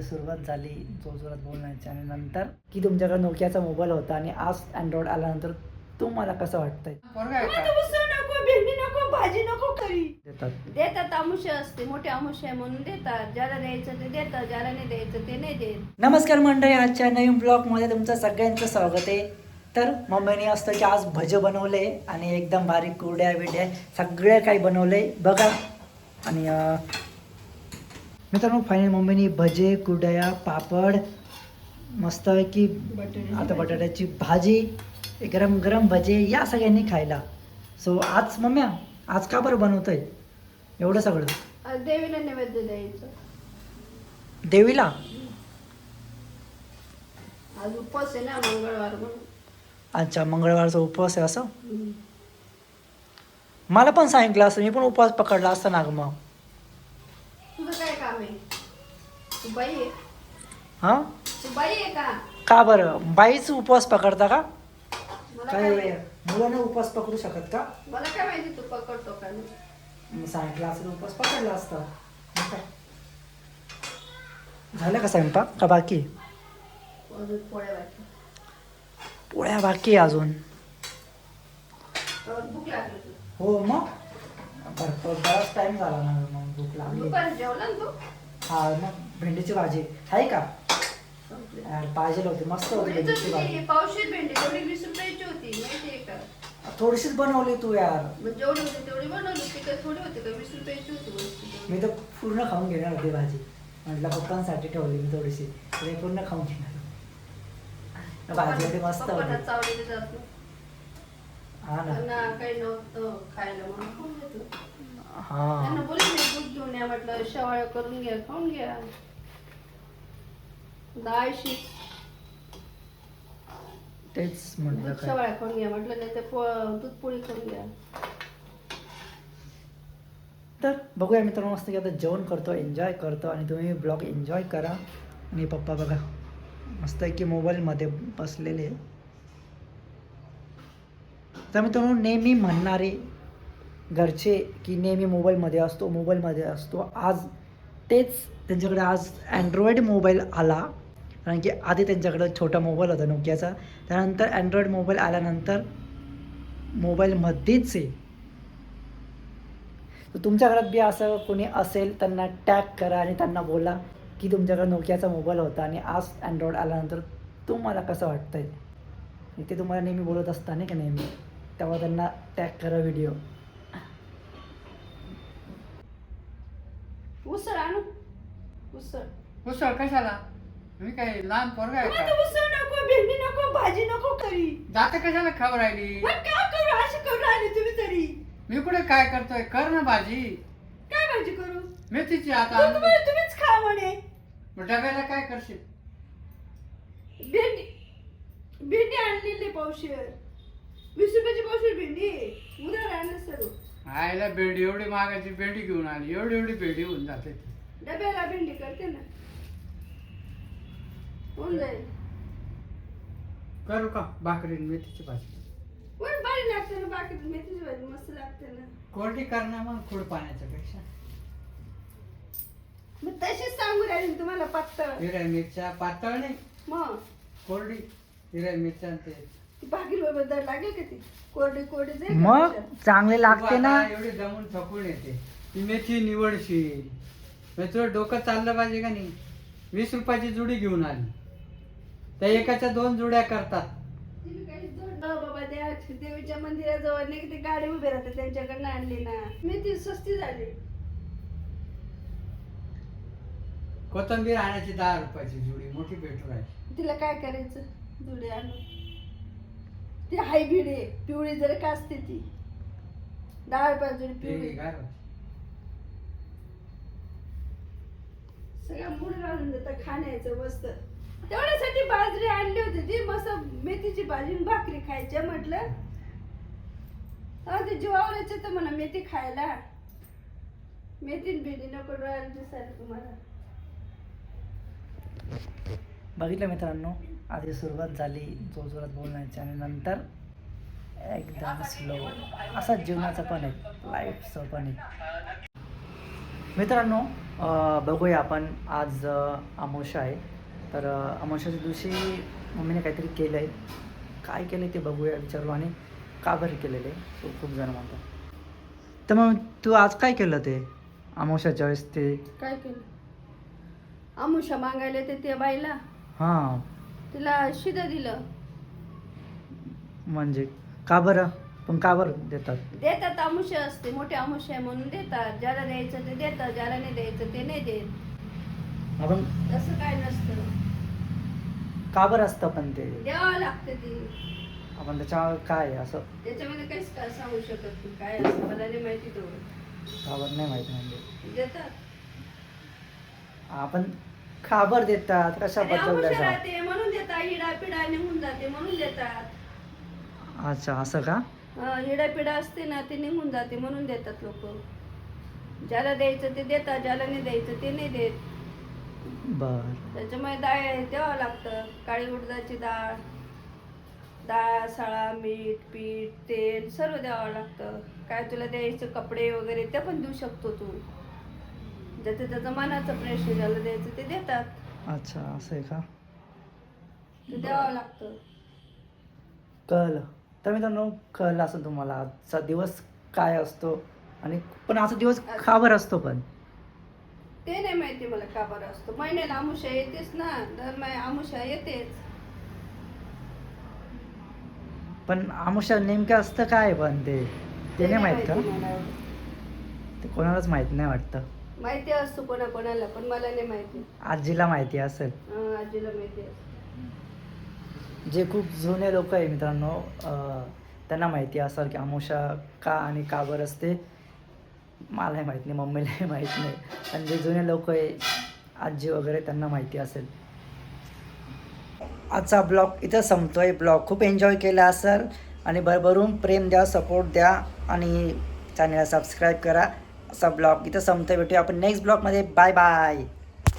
सुरुवात झाली जोरात बोलण्याची आणि नंतर की तुमच्याकडे नोकियाचा मोबाईल होता आणि आज अँड्रॉइड आल्यानंतर तुम्हाला कसं वाटतंय? भेंडी नको, भाजी नको करी. देतात आमुष्य असते, मोठी आमुष्य आहे म्हणून देतात. ज्याला द्यायचं ते देतात, ज्याला नाही द्यायचं ते नाही देत. नमस्कार मंडळी, आजच्या नवीन ब्लॉगमध्ये तुमचं सगळ्यांचं स्वागत आहे. तर मम्मीने असतं की आज भजे बनवले आणि एकदम बारीक कुरड्या बिड्या सगळे काही बनवले बघा. आणि मित्रांनो फायनल मम्मीने भजे कुरड्या पापड मस्त की आता बटाट्याची भाजी गरम गरम भजे या सगळ्यांनी खायला. सो आज मम्म्या आज का बरं बनवतंय एवढं सगळं? देवीला नैवेद्य द्यायचं. देवीला आज उपवास आहे ना, मंगळवार म्हणून. अच्छा, मंगळवारचा उपवास आहे असं? मला पण सांगितलं असं, मी पण उपवास पकडला असता ना. मग तुझं काय काम आहे? तू बाई आहे? हां, तू बाई आहे का? का बरं बाईच उपवास पकडता का? मला काय काय मुलांना उपवास पकडू शकत का? मला काय माहिती तू पकडतो का नाही. मग सांगितलं असं उपवास पकडला असता. मग काय? झालं का स्वयंपाक का बाकी? अजून पोळ्या वाटल्या. पोळ्या बाकी आहे अजून? भूक लागली तुला? हो मग बराच टाइम झाला ना, मग भूक लागली. दुपारी जेवला ना तू? हा, मग भेंडीची भाजी आहे का? संपली. पाहिजे होती, मस्त होती भेंडीची भाजी. पावशेर भेंडी तेवढी 20 रुपयाची होती, माहितीये का? थोडीशीच बनवली तू यार. मग जेवढी होती तेवढी बनवली होती. काय थोडी होती का? 20 रुपयाची होती वस्तू. मी तर पूर्ण खाऊन घेणार होती भाजी. म्हटलं पप्पांसाठी ठेवली मी थोडीशी, ते पूर्ण खाऊन घेणार. भाजी होती मस्त पप्पांना होती. चावलेली जात नाही. हा ना. त्यांना काही नव्हतं खायला म्हणून खाऊन घेतलं. हा त्यांना बोलले मी दूध घेऊन या, म्हटलं शेवाळ्या करून घ्या, खाऊन घ्या. डाळशी तेच म्हटलं काय. शेवाळ्या खाऊन घ्या म्हटलं, नाही तर दूध पोळी करून घ्या. तर बघूया मित्रांनो, मस्त की आता जेवण करतो, एन्जॉय करतो आणि तुम्ही ब्लॉग एन्जॉय करा. आणि पप्पा बघा मस्त आहे की मोबाईलमध्ये बसलेले. तर मित्रांनो नेहमी म्हणणारे घरचे की नेहमी मोबाईलमध्ये असतो. आज तेच त्यांच्याकडे आज अँड्रॉईड मोबाईल आला. कारण की आधी त्यांच्याकडं छोटा मोबाईल होता नोकियाचा, त्यानंतर अँड्रॉईड मोबाईल आल्यानंतर मोबाईलमध्येच आहे. तर तुमच्या घरात बी असं कोणी असेल त्यांना टॅग करा आणि त्यांना बोला की तुमच्याकडे नोकियाचा मोबाईल होता आणि आज अँड्रॉईड आल्यानंतर तुम्हाला कसं वाटतंय. ते तुम्हाला नेहमी बोलत असता नाही का नेहमी, तेव्हा त्यांना टॅग करा व्हिडिओ. उसळ आणू? उसळ कशाला? मी काय लहान पोरगा आहे का? उसळ नको, भेंडी नको, भाजी नको करी. जाते कशाला खाऊ राहिली? मग काय करू? अशी करू राहिली तुम्ही तरी. मी कुठे काय करतोय? कर ना भाजी. काय भाजी करू? मेथीची आता. तुम्हीच खा म्हणे. मग डब्याला काय करशील? भेंडी आणलेली पावशेर, 20 रुपयाची पावशेर भेंडी. उद्या आणलं सर्व. आईला भेंडी एवढी महागाची भेंडी घेऊन आली, एवढी भेंडी होऊन जाते. डब्याला भेंडी करते ना, होऊन जाईल. करू का भाकरी मेथीची भाजी? वर भारी लागते ना, बाकी मेथीची भाजी मस्त लागते ना. कोरडी करणार मग खोड पाण्याच्या पेक्षा. मग तशीच सांगू राहील मी तुम्हाला, पातळ. हिरव्या मिरच्या पातळ नाही, मग कोरडी. हिरव्या मिरच्या आणि ते ती भाकरी बरोबर दर लागेल का? ती कोरडी जाईल का मग त्याच्यात? चांगले लागते ना. आता एवढी जमून थकून येते. ती मेथी निवडशील, मग तुला डोकं चाललं पाहिजे का नाही? 20 रुपयाची जुडी घेऊन आली, त्या एकाच्या 2 जुड्या करतात. तुम्ही काही जोड बाबा, देवीच्या मंदिराजवळ नाही ते गाडी उभे राहतात, त्यांच्याकडनं आणली ना. मेथी स्वस्ती झाली. कोथिंबीर आणायची 10 रुपयाची जुडी, मोठी भेटू राहिली. तिला काय करायचं? जुडी आणून ती हायब्रिड आहे, पिवळी जर का असते ती 10 रुपयाची जुडी पिवळी. ते गार. सगळं मूड घालून देतात खाण्याचं मस्त. तेवढ्यासाठी बाजरी आणली होती, ती मस्त मेथीची भाजी आणि भाकरी खायच्या म्हटलं. ते जीवावर येतं म्हणा मेथी खायला. मेथी भेंडी नको डोळ्याला दिसायला तुम्हाला. बघितलं मित्रांनो, आधी सुरुवात झाली जोरात बोलण्याची आणि नंतर एकदम स्लो. असा जीवनाचा पण आहे, लाईफचं पण आहे. मित्रांनो बघूया आपण आज अमावस्या आहे तर अमावस्याच्या दिवशी मम्मीने काहीतरी केलं आहे. काय केलं आहे ते बघूया, विचारू आणि का बरं केलेलं आहे तो खूप जण म्हणतात. तर मग तू आज काय केलं ते अमावस्याच्या वेळेस ते? काय केलं? आमुषा मागायला येते त्या बाईला, हां तिला शिदा दिलं. म्हणजे का बरं? पण का बरं देतात? देतात, आमुषा असते, मोठी आमुषा आहे म्हणून देतात. ज्याला द्यायचं ते देतात, ज्याला नाही द्यायचं ते नाही देत. आपण तसं काय नसतं. का बरं असतं पण ते? द्यावं लागतं ती. आपण त्याच्यावर काय आहे असं त्याच्यामध्ये काहीच काय सांगू शकत नाही काय असतं, मला नाही माहिती तेवढं. का बरं नाही माहिती म्हणजे देतात. आपण का बरं देतात आणि कशाबद्दल आमुषा त्याचा? राहते म्हणून देतात, हिडा पिडा निघून जाते म्हणून देतात. अच्छा असं का? हिडा पिडा असते ना ते निघून जाते म्हणून देतात लोक. ज्याला द्यायचं ते देतात, ज्याला नाही द्यायचं ते नाही देत. बर त्याच्यामुळे डाळ द्यावं लागतं. काळी उडदाची डाळ, डाळ, साळा, मीठ, पीठ, तेल सर्व द्यावं लागतं. काय तुला द्यायचं कपडे वगैरे ते पण देऊ शकतो तू. ज्याचं त्याचा मनाचा प्रश्न, ज्याला द्यायचं ते देतात. अच्छा असं आहे का? ते द्यावं लागतं. कळलं. तर मित्रांनो कळलं असं तुम्हाला आजचा दिवस काय असतो आणि पण आजचा दिवस का बरं असतो पण? ते नाही माहिती मला का बरं असतो. महिन्याला आमुषा येतेच ना, दर आमुषा येतेच. पण अमावस्या नेमकं असतं काय पण ते ते नाही माहीत का? मला. ते कोणालाच माहीत नाही वाटतं. माहिती असतो कोणाकोणाला, पण मला नाही माहिती. आजीला माहिती असेल. आजीला माहिती असतं. जे खूप जुने लोक आहे मित्रांनो त्यांना माहिती असेल की अमावस्या का आणि का बरं असते. मलाही माहीत नाही, मम्मीलाही माहीत नाही, पण जे जुने लोक आहे आजी वगैरे त्यांना माहिती असेल. आजचा ब्लॉग इथं संपतोय. ब्लॉग खूप एन्जॉय केला असेल आणि भरभरून प्रेम द्या, सपोर्ट द्या आणि चॅनलला सबस्क्राईब करा. असा ब्लॉग इथं संपतोय. भेटूया आपण नेक्स्ट ब्लॉगमध्ये. Bye bye.